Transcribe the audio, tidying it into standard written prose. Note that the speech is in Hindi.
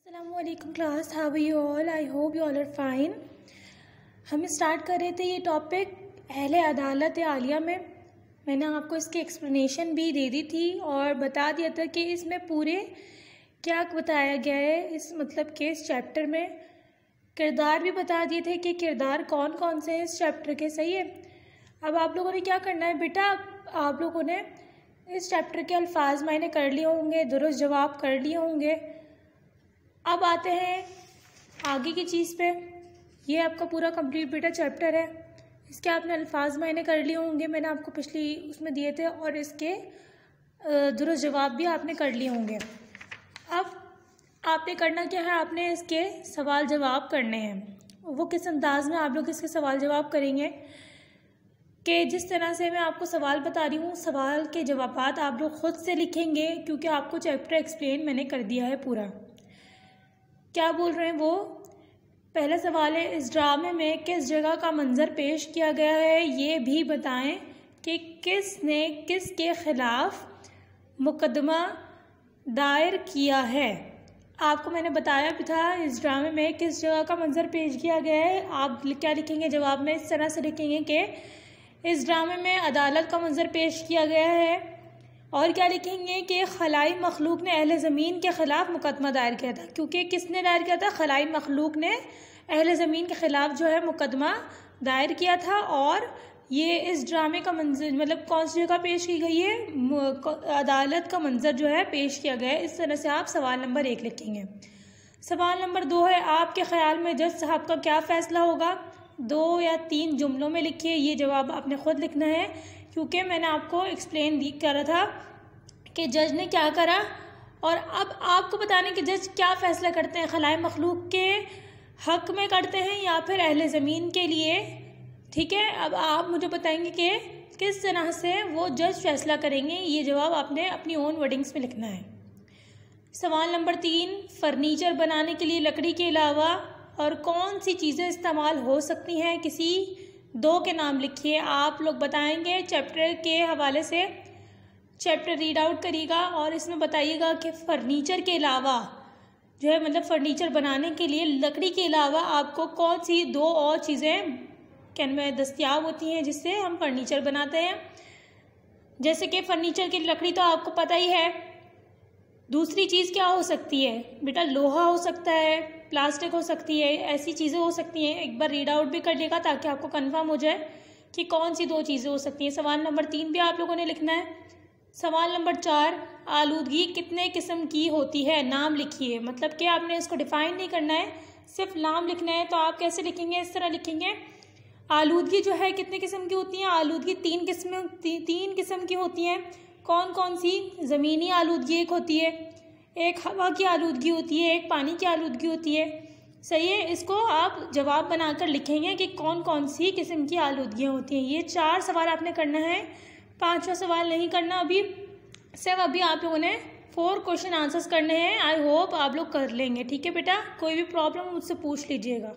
अस्सलामुअलैकुम class, how are you all? I hope you all are fine. हम स्टार्ट कर रहे थे ये टॉपिक अहले अदालत आलिया में। मैंने आपको इसकी एक्सप्लेनेशन भी दे दी थी और बता दिया था कि इसमें पूरे क्या बताया गया है, इस मतलब के इस चैप्टर में किरदार भी बता दिए थे कि किरदार कौन कौन से हैं इस चैप्टर के। सही है। अब आप लोगों ने क्या करना है बेटा, आप लोगों ने इस चैप्टर के अल्फाज मायने कर लिए होंगे, दुरुस्त जवाब कर लिए होंगे। अब आते हैं आगे की चीज़ पे। ये आपका पूरा कंप्लीट बेटा चैप्टर है, इसके आपने अल्फाज मायने कर लिए होंगे, मैंने आपको पिछली उसमें दिए थे, और इसके दुरुस्त जवाब भी आपने कर लिए होंगे। अब आपने करना क्या है, आपने इसके सवाल जवाब करने हैं। वो किस अंदाज में आप लोग इसके सवाल जवाब करेंगे कि जिस तरह से मैं आपको सवाल बता रही हूँ, सवाल के जवाबात आप लोग ख़ुद से लिखेंगे, क्योंकि आपको चैप्टर एक्सप्लेन मैंने कर दिया है पूरा। क्या बोल रहे हैं वो? पहला सवाल है, इस ड्रामे में किस जगह का मंजर पेश किया गया है, ये भी बताएं कि किसने किसके खिलाफ मुकदमा दायर किया है। आपको मैंने बताया भी था इस ड्रामे में किस जगह का मंजर पेश किया गया है। आप क्या लिखेंगे जवाब में? इस तरह से लिखेंगे कि इस ड्रामे में अदालत का मंजर पेश किया गया है। और क्या लिखेंगे कि खलाई मखलूक ने अहले ज़मीन के ख़िलाफ़ मुकदमा दायर किया था, क्योंकि किसने दायर किया था? खलाई मखलूक ने अहले ज़मीन के ख़िलाफ़ जो है मुकदमा दायर किया था। और ये इस ड्रामे का मंजर मतलब कौन सी जगह पेश की गई है? अदालत का मंजर जो है पेश किया गया है। इस तरह से आप सवाल नंबर 1 लिखेंगे। सवाल नंबर 2 है, आपके ख़्याल में जज साहब का क्या फ़ैसला होगा? 2 या 3 जुमलों में लिखिए। ये जवाब आपने ख़ुद लिखना है, क्योंकि मैंने आपको एक्सप्लेन करा था कि जज ने क्या करा, और अब आपको बताने कि जज क्या फ़ैसला करते हैं, खलाए मखलूक के हक़ में करते हैं या फिर अहले ज़मीन के लिए। ठीक है, अब आप मुझे बताएंगे कि किस तरह से वो जज फ़ैसला करेंगे। ये जवाब आपने अपनी ओन वर्डिंग्स में लिखना है। सवाल नंबर 3, फ़र्नीचर बनाने के लिए लकड़ी के अलावा और कौन सी चीज़ें इस्तेमाल हो सकती हैं? किसी 2 के नाम लिखिए। आप लोग बताएंगे चैप्टर के हवाले से, चैप्टर रीड आउट करिएगा और इसमें बताइएगा कि फ़र्नीचर के अलावा जो है मतलब फ़र्नीचर बनाने के लिए लकड़ी के अलावा आपको कौन सी 2 और चीज़ें कैन में दस्तियाब होती हैं जिससे हम फर्नीचर बनाते हैं। जैसे कि फ़र्नीचर की लकड़ी तो आपको पता ही है। दूसरी चीज़ क्या हो सकती है बेटा? लोहा हो सकता है, प्लास्टिक हो सकती है, ऐसी चीज़ें हो सकती हैं। एक बार रीड आउट भी कर लेगा ताकि आपको कंफर्म हो जाए कि कौन सी 2 चीज़ें हो सकती हैं। सवाल नंबर 3 भी आप लोगों ने लिखना है। सवाल नंबर 4, आलूदगी कितने किस्म की होती है? नाम लिखिए। मतलब कि आपने इसको डिफ़ाइन नहीं करना है, सिर्फ नाम लिखना है। तो आप कैसे लिखेंगे? इस तरह लिखेंगे, आलूदगी जो है कितने किस्म की होती है? आलूदगी 3 किस्म की होती हैं। कौन कौन सी? ज़मीनी आलूदगी एक होती है, एक हवा की आलूदगी होती है, एक पानी की आलूदगी होती है। सही है। इसको आप जवाब बनाकर लिखेंगे कि कौन कौन सी किस्म की आलूदगियाँ होती हैं। ये 4 सवाल आपने करना है, 5वां सवाल नहीं करना अभी। सिर्फ अभी आप लोगों ने 4 क्वेश्चन आंसर्स करने हैं। आई होप आप लोग कर लेंगे। ठीक है बेटा, कोई भी प्रॉब्लम मुझसे पूछ लीजिएगा।